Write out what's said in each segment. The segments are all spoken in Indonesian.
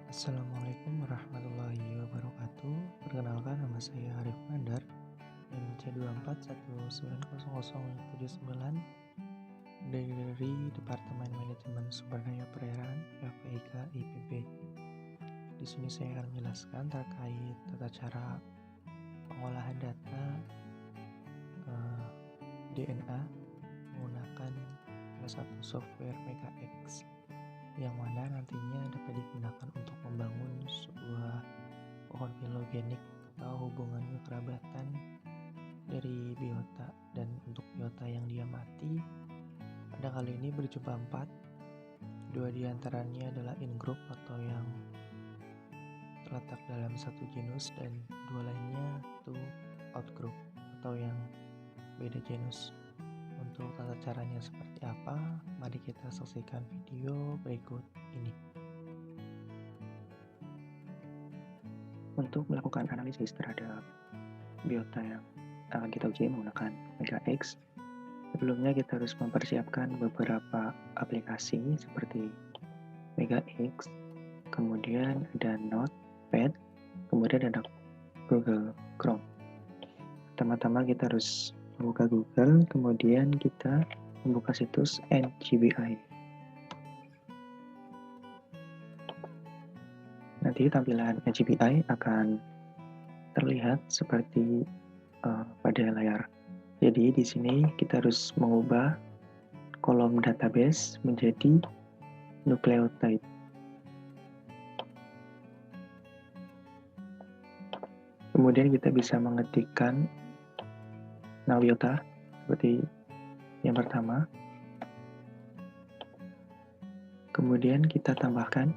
Assalamualaikum warahmatullahi wabarakatuh. Perkenalkan, nama saya Arif Mandar, NC24190079 dari Departemen Manajemen Sumber Daya Perairan FPIK IPB. Di sini saya akan menjelaskan terkait tata cara pengolahan data DNA menggunakan salah satu software MegaX yang mana nantinya dapat digunakan untuk membangun sebuah pohon filogenik atau hubungan kekerabatan dari biota. Dan untuk biota yang dia mati pada kali ini berjumlah 4. 2 diantaranya adalah in-group atau yang terletak dalam satu genus, dan 2 lainnya itu out-group atau yang beda genus. Untuk tata caranya seperti apa, mari kita saksikan video berikut ini. Untuk melakukan analisis terhadap biota yang akan kita uji menggunakan MegaX, sebelumnya kita harus mempersiapkan beberapa aplikasi seperti MegaX, kemudian ada Notepad, kemudian ada Google Chrome. Pertama-tama kita harus membuka Google, kemudian kita membuka situs NGBI. Nanti tampilan NGBI akan terlihat seperti pada layar. Jadi di sini kita harus mengubah kolom database menjadi nucleotide. Kemudian kita bisa mengetikkan biota seperti yang pertama. Kemudian kita tambahkan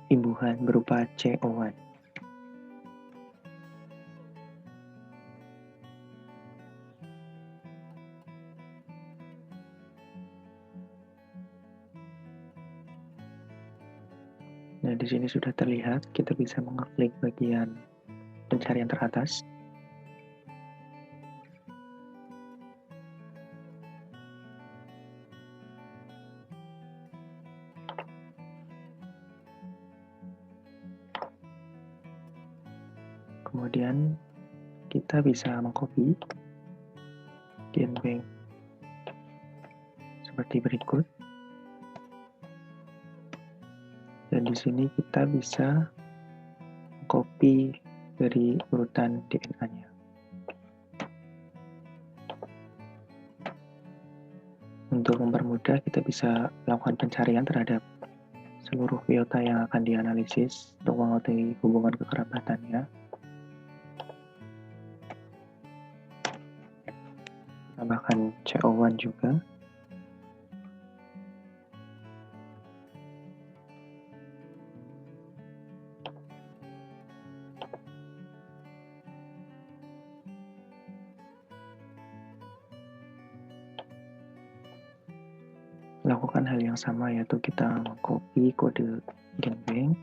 imbuhan berupa CO1. Nah, di sini sudah terlihat, kita bisa mengeklik bagian pencarian teratas. Kemudian kita bisa mengcopy genbank seperti berikut. Dan di sini kita bisa copy dari urutan DNA-nya. Untuk mempermudah, kita bisa melakukan pencarian terhadap seluruh biota yang akan dianalisis untuk mengetahui hubungan kekerabatannya. Tambahkan CO1 juga. Lakukan hal yang sama, yaitu kita mengcopy kode genbank,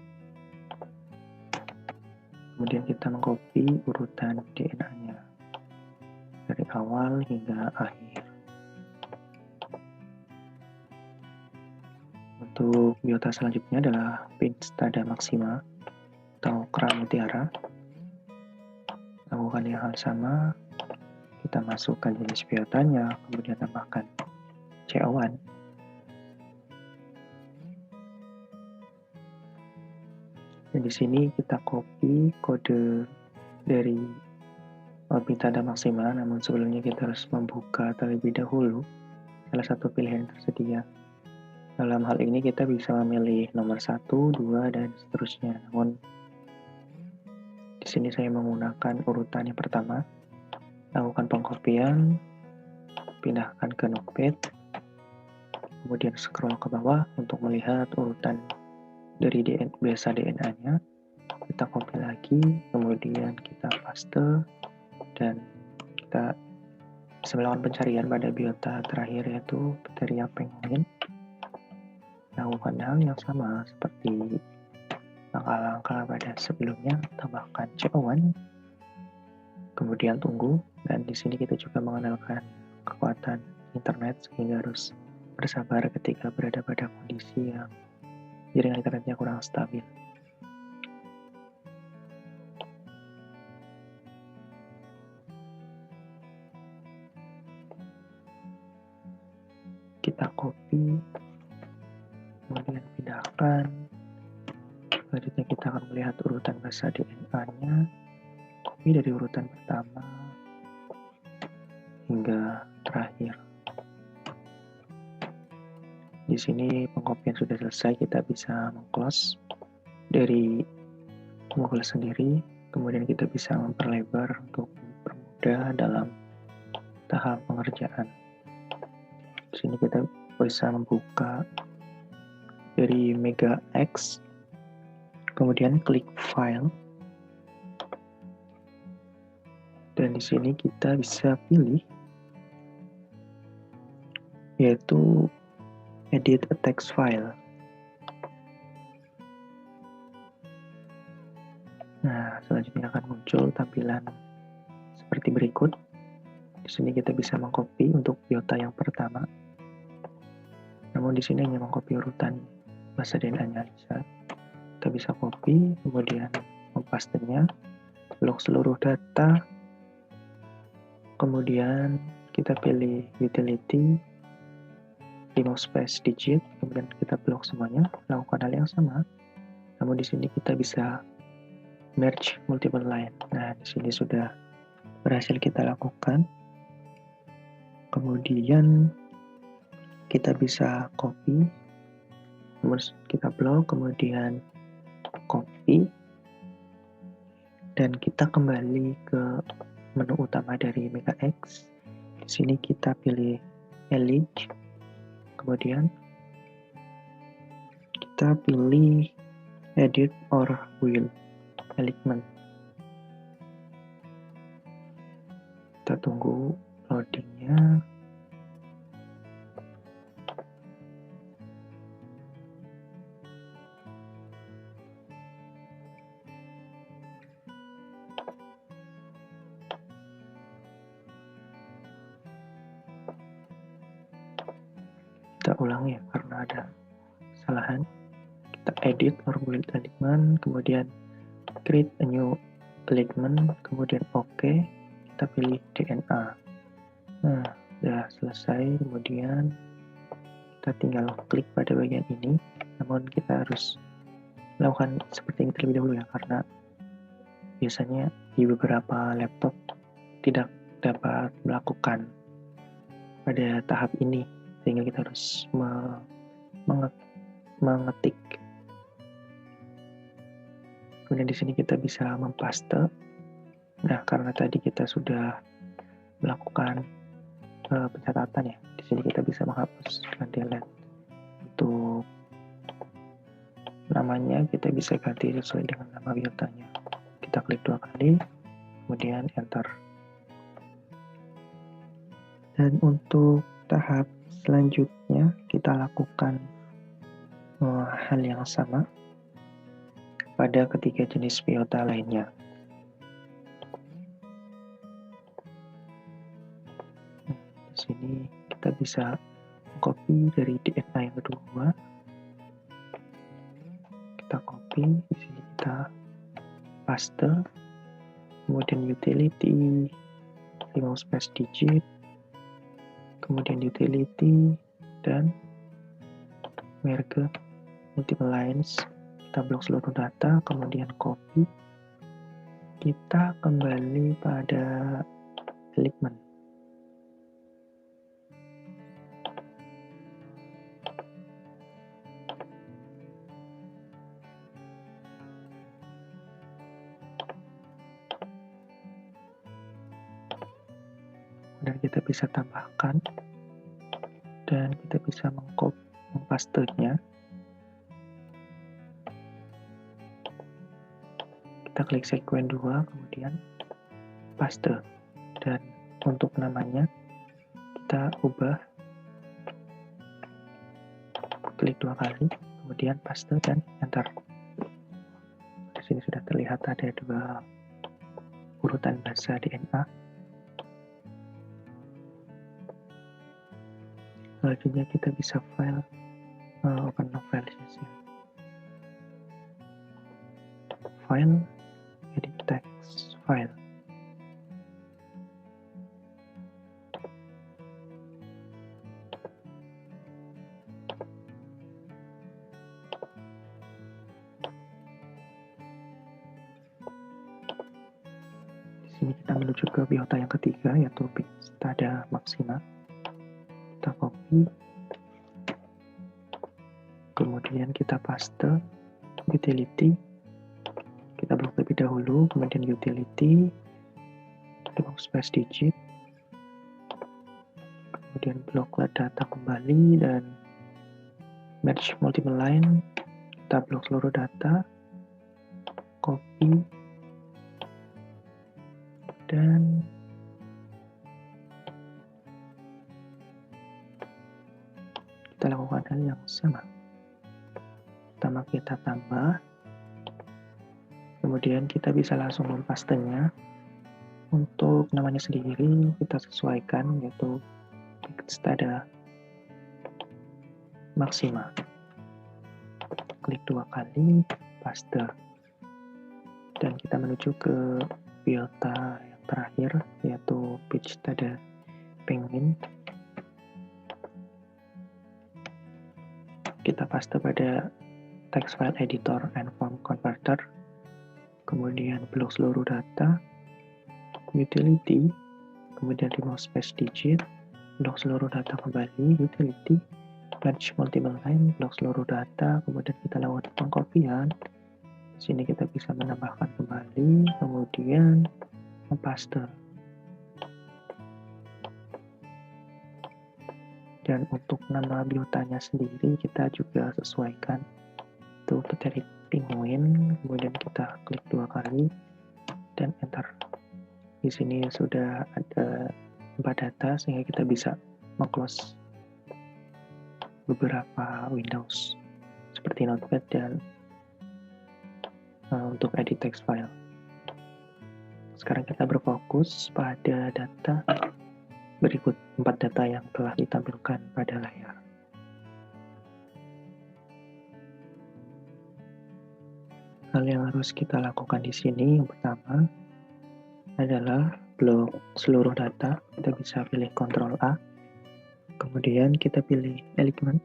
kemudian kita mengcopy urutan DNA-nya dari awal hingga akhir. Untuk biota selanjutnya adalah Pinstada maxima atau kerang mutiara. Lakukan yang hal sama, kita masukkan jenis biotanya, kemudian tambahkan CO1. Dan di sini kita copy kode dari Pinstada maxima, namun sebelumnya kita harus membuka terlebih dahulu salah satu pilihan yang tersedia. Dalam hal ini kita bisa memilih nomor 1, 2, dan seterusnya. Namun di sini saya menggunakan urutan yang pertama. Lakukan pengkopian, pindahkan ke Notepad, kemudian scroll ke bawah untuk melihat urutan dari basa DNA-nya. Kita copy lagi, kemudian kita paste, dan kita bisa melakukan pencarian pada biota terakhir, yaitu Pteria penguin. Lakukan hal yang sama seperti langkah-langkah pada sebelumnya, tambahkan CO1, kemudian tunggu. Dan di sini kita juga mengandalkan kekuatan internet sehingga harus bersabar ketika berada pada kondisi yang jaringan internetnya kurang stabil. Kita copy, kemudian pindahkan. Selanjutnya kita akan melihat urutan bahasa DNA-nya. Copy dari urutan pertama hingga terakhir. Di sini pengkopian sudah selesai, kita bisa meng-close dari Google sendiri, kemudian kita bisa memperlebar untuk mempermudah dalam tahap pengerjaan. Di sini kita bisa membuka dari MegaX, kemudian klik File, dan di sini kita bisa pilih yaitu Edit a Text File. Nah, selanjutnya akan muncul tampilan seperti berikut. Di sini kita bisa mengcopy untuk biota yang pertama. Namun di sini hanya mengcopy urutan bahasa DNA-nya saja. Kita bisa copy, kemudian mempastenya, blok seluruh data, kemudian kita pilih utility, remove space digit, kemudian kita blok semuanya, lakukan hal yang sama. Namun di sini kita bisa merge multiple line. Nah, di sini sudah berhasil kita lakukan. Kemudian kita bisa copy, kemudian kita blok, kemudian copy, dan kita kembali ke menu utama dari MegaX. Di sini kita pilih Elite, kemudian kita pilih Edit or Will Alignment. Kita tunggu loadingnya. Kita ulangi ya, karena ada kesalahan. Kita edit or build alignment, kemudian create a new alignment, kemudian OK, kita pilih DNA. Nah, sudah selesai, kemudian kita tinggal klik pada bagian ini. Namun kita harus melakukan seperti ini terlebih dahulu ya, karena biasanya di beberapa laptop tidak dapat melakukan pada tahap ini, sehingga kita harus mengetik. Kemudian di sini kita bisa mempaste. Nah, karena tadi kita sudah melakukan pencatatan ya, di sini kita bisa menghapus dan delete. Untuk namanya kita bisa ganti sesuai dengan nama biotanya. Kita klik 2 kali, kemudian enter. Dan untuk tahap selanjutnya kita lakukan hal yang sama pada ketiga jenis biota lainnya. Di sini kita bisa copy dari DNA yang kedua. Kita copy, di sini kita paste, kemudian utility, remove space digit, kemudian utility, dan merge multiple lines. Kita blok seluruh data, kemudian copy. Kita kembali pada alignment. Dan kita bisa tambahkan, dan kita bisa mempastenya. Kita klik sekuen 2, kemudian paste. Dan untuk namanya kita ubah, klik 2 kali, kemudian paste dan enter. Di sini sudah terlihat ada 2 urutan bahasa DNA. Selanjutnya kita bisa open file saja. File, edit text file. Di sini kita menuju ke biota yang ketiga, yaitu Pittstada maxima. Kita copy, kemudian kita paste utility. Kita blok lebih dahulu, kemudian utility, blok space digit, kemudian blok data kembali, dan merge multiple line. Kita blok seluruh data, copy, dan kita lakukan hal yang sama. Pertama kita tambah, kemudian kita bisa langsung mempastenya. Untuk namanya sendiri kita sesuaikan, yaitu Pittstada maxima. Klik 2 kali, paste, dan kita menuju ke biota yang terakhir, yaitu Pittstada penguin. Kita paste pada text file editor and form converter, kemudian blok seluruh data, utility, kemudian remove space digit, blok seluruh data kembali, utility, merge multiple line, blok seluruh data, kemudian kita lakukan pengkopian. Di sini kita bisa menambahkan kembali, kemudian paste. Dan untuk nama biotanya sendiri kita juga sesuaikan, itu Pterid penguin, kemudian kita klik 2 kali dan enter. Di sini sudah ada 4 data sehingga kita bisa meng-close beberapa Windows seperti Notepad dan untuk edit text file. Sekarang kita berfokus pada data berikut, 4 data yang telah ditampilkan pada layar. Hal yang harus kita lakukan di sini yang pertama adalah blok seluruh data. Kita bisa pilih Ctrl A, kemudian kita pilih element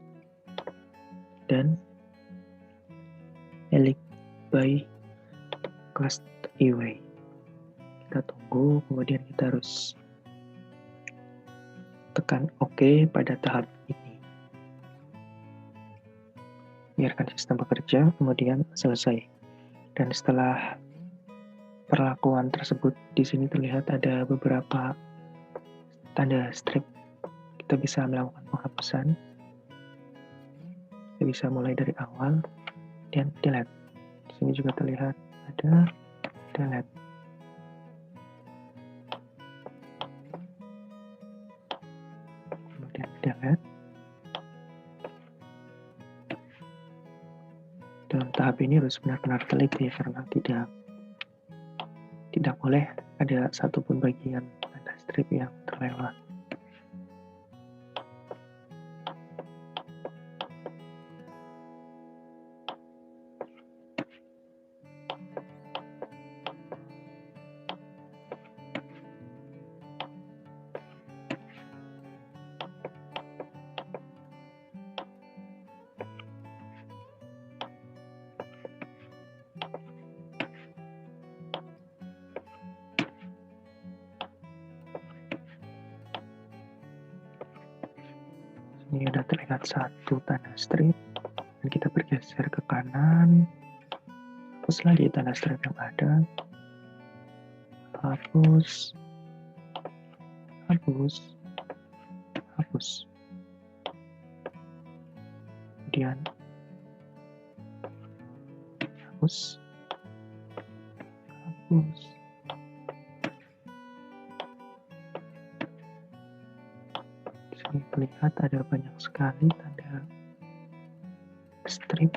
dan elect by class away. Kita tunggu, kemudian kita harus tekan OK pada tahap ini. Biarkan sistem bekerja, kemudian selesai. Dan setelah perlakuan tersebut, di sini terlihat ada beberapa tanda strip. Kita bisa melakukan penghapusan. Kita bisa mulai dari awal dan delete. Di sini juga terlihat ada delete. Kemudian delete. Dalam tahap ini harus benar-benar teliti karena tidak boleh ada satupun bagian tanda strip yang terlewat. Ini sudah terlihat satu tanda strip, dan kita bergeser ke kanan, hapus lagi tanda strip yang ada, hapus, hapus, hapus, kemudian hapus, hapus. Terlihat ada banyak sekali tanda strip,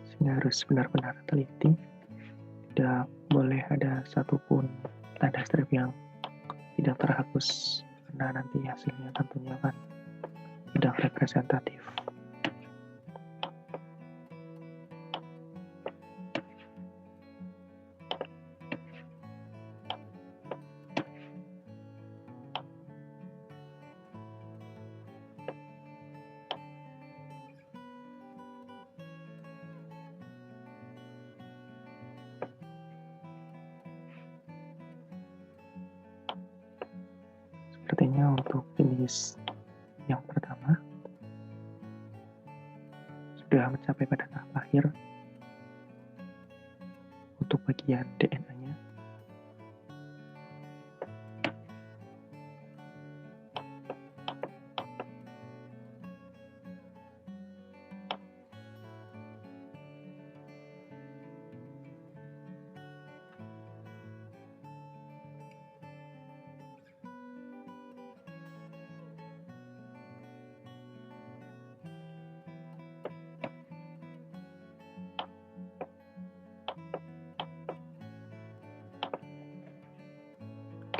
sehingga harus benar-benar teliti. Tidak boleh ada satupun tanda strip yang tidak terhapus karena nanti hasilnya tentunya kan sudah representatif. Sepertinya untuk jenis yang pertama sudah mencapai pada tahap akhir untuk bagian DNA-nya.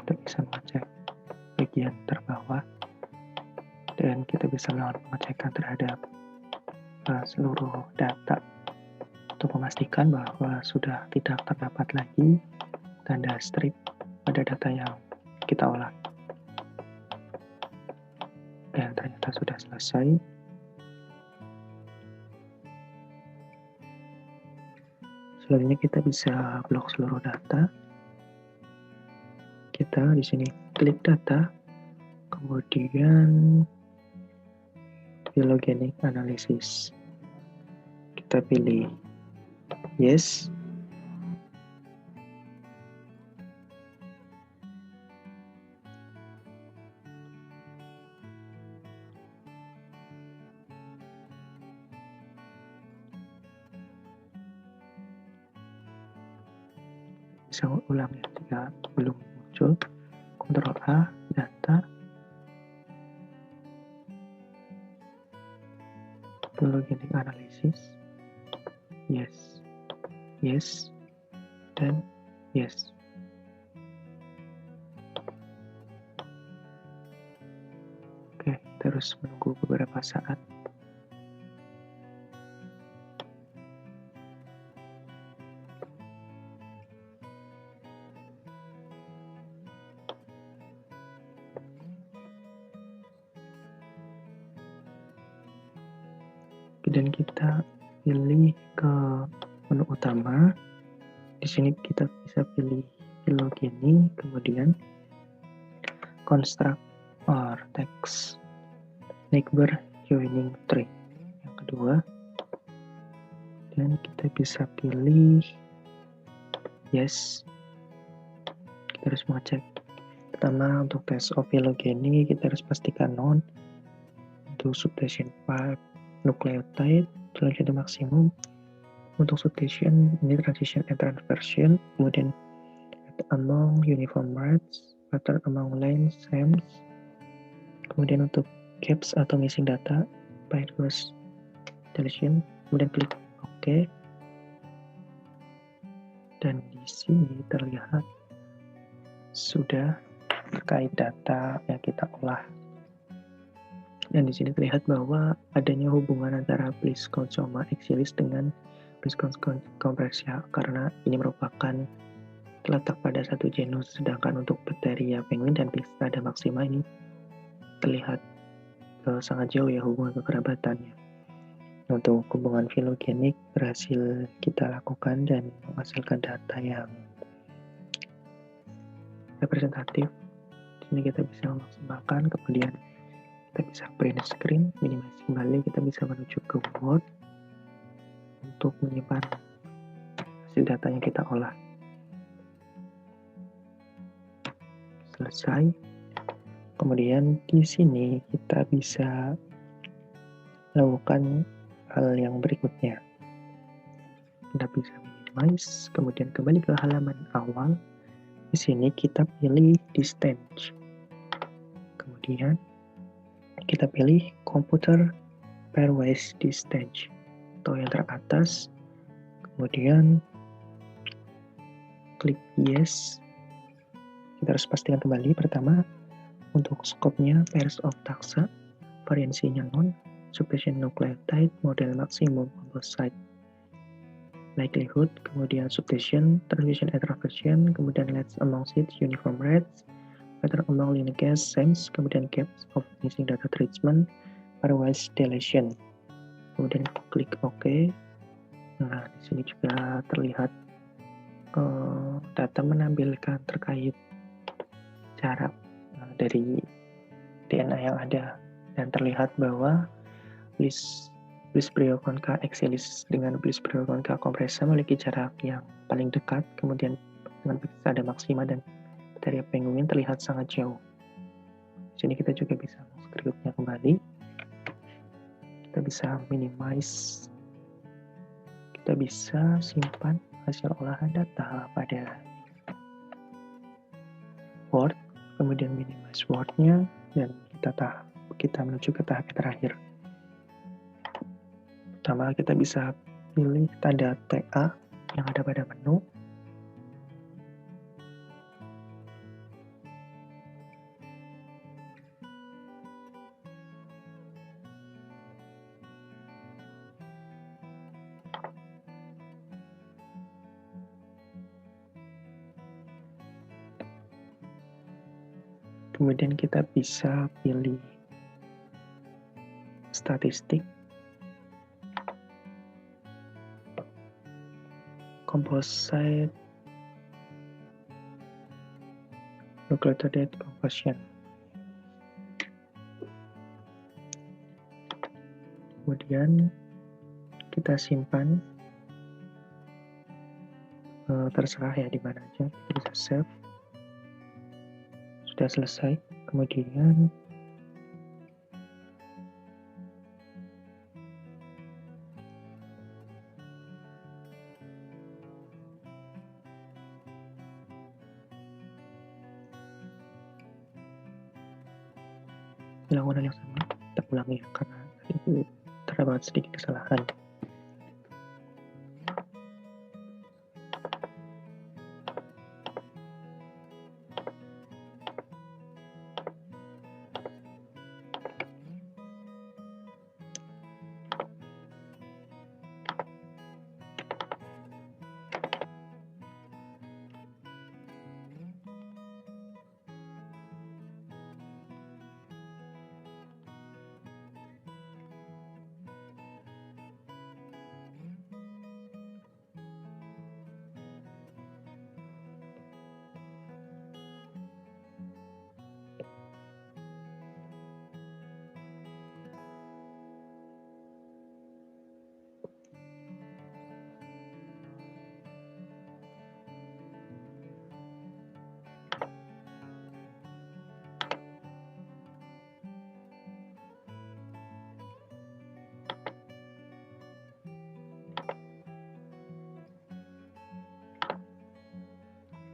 Kita bisa mengecek bagian terbawah dan kita bisa melakukan pengecekan terhadap seluruh data untuk memastikan bahwa sudah tidak terdapat lagi tanda strip pada data yang kita olah. Dan ternyata sudah selesai. Selanjutnya kita bisa blok seluruh data. Kita di sini klik data, kemudian phylogenetic analysis. Kita pilih yes. Bisa ulang ya jika belum muncul. Ctrl A, data, phylogenetic analysis, yes, yes, dan yes. Oke, terus menunggu beberapa saat. Dan kita pilih ke menu utama. Di sini kita bisa pilih phylogeny, kemudian construct or text neighbor joining tree yang kedua, dan kita bisa pilih yes. Kita harus mengecek pertama untuk test of phylogeny, kita harus pastikan non untuk substation part nucleotide selanjutnya maksimum. Untuk substation ini transition and transversion, kemudian among uniform rats, pattern among lines, sems, kemudian untuk gaps atau missing data, virus deletion, kemudian klik OK. Dan di sini terlihat sudah terkait data yang kita olah. Dan di sini terlihat bahwa adanya hubungan antara Pliscosoma exilis dengan Pliscosoma compresia karena ini merupakan terletak pada satu genus, sedangkan untuk Pteria penguin dan Pistada maxima ini terlihat sangat jauh ya hubungan kekerabatannya. Untuk hubungan filogenik berhasil kita lakukan dan menghasilkan data yang representatif. Di sini kita bisa memaksimalkan, kemudian kita bisa print screen, minimize kembali, kita bisa menuju ke Word untuk menyimpan hasil data yang kita olah. Selesai. Kemudian di sini kita bisa melakukan hal yang berikutnya. Kita bisa minimize, kemudian kembali ke halaman awal. Di sini kita pilih distance. Kemudian kita pilih computer pairwise distance atau yang teratas. Kemudian klik yes. Kita harus pastikan kembali pertama Untuk skopnya pairs of taxa, variansinya non, suppression nucleotide, model maksimum composite likelihood, kemudian substitution, transition introversion, kemudian let's among seeds, uniform rates, pattern among lineages, SAMS, kemudian gaps of missing data treatment, pairwise deletion. Kemudian klik OK. Nah, di sini juga terlihat data menampilkan terkait jarak dari DNA yang ada, dan terlihat bahwa Bliss bryoconcha exilis dengan Bliss bryoconcha compressa memiliki jarak yang paling dekat, kemudian dengan ada maksima dan Pteria penguin terlihat sangat jauh. Di sini kita juga bisa screenshotnya kembali. Kita bisa minimize, kita bisa simpan hasil olahan data pada Word, kemudian minimize Word-nya, dan kita menuju ke tahap terakhir. Pertama, kita bisa pilih tanda TA yang ada pada menu. Kemudian kita bisa pilih statistik, composite, nucleotide composition. Kemudian kita simpan, terserah ya di mana aja, kita bisa save. Sudah selesai. Kemudian dilakukan hal yang sama, kita ulangi ya, karena itu terdapat sedikit kesalahan.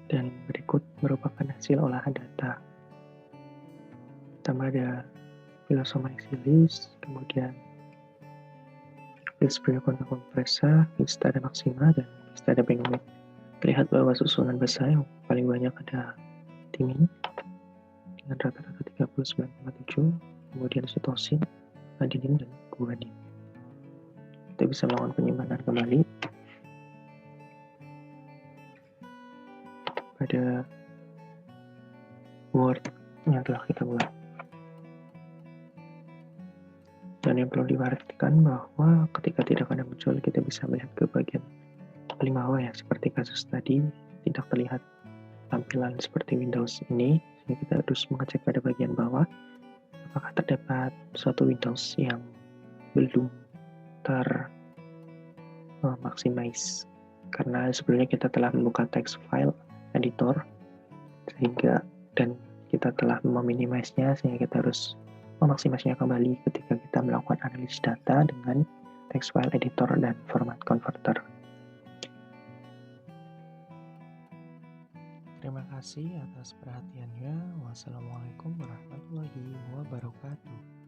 Dan berikut merupakan hasil olahan data. Pertama ada Phylloxera exilis, kemudian Bliss bryoconcha compressa, Vista maxima, dan Vista penguin. Terlihat bahwa susunan besar yang paling banyak ada timin dengan rata-rata 39,7, kemudian sitosin, adenin, dan guanin. Kita bisa melakukan penyimpanan kembali pada Word yang telah kita buat. Dan yang perlu diperhatikan bahwa ketika tidak ada muncul, kita bisa melihat ke bagian paling bawah ya, seperti kasus tadi tidak terlihat tampilan seperti Windows ini, jadi kita harus mengecek pada bagian bawah apakah terdapat suatu Windows yang belum maximize, karena sebelumnya kita telah membuka text file editor sehingga dan kita telah meminimize-nya, sehingga kita harus memaksimasinya kembali ketika kita melakukan analisis data dengan text file editor dan format converter. Terima kasih atas perhatiannya. Wassalamualaikum warahmatullahi wabarakatuh.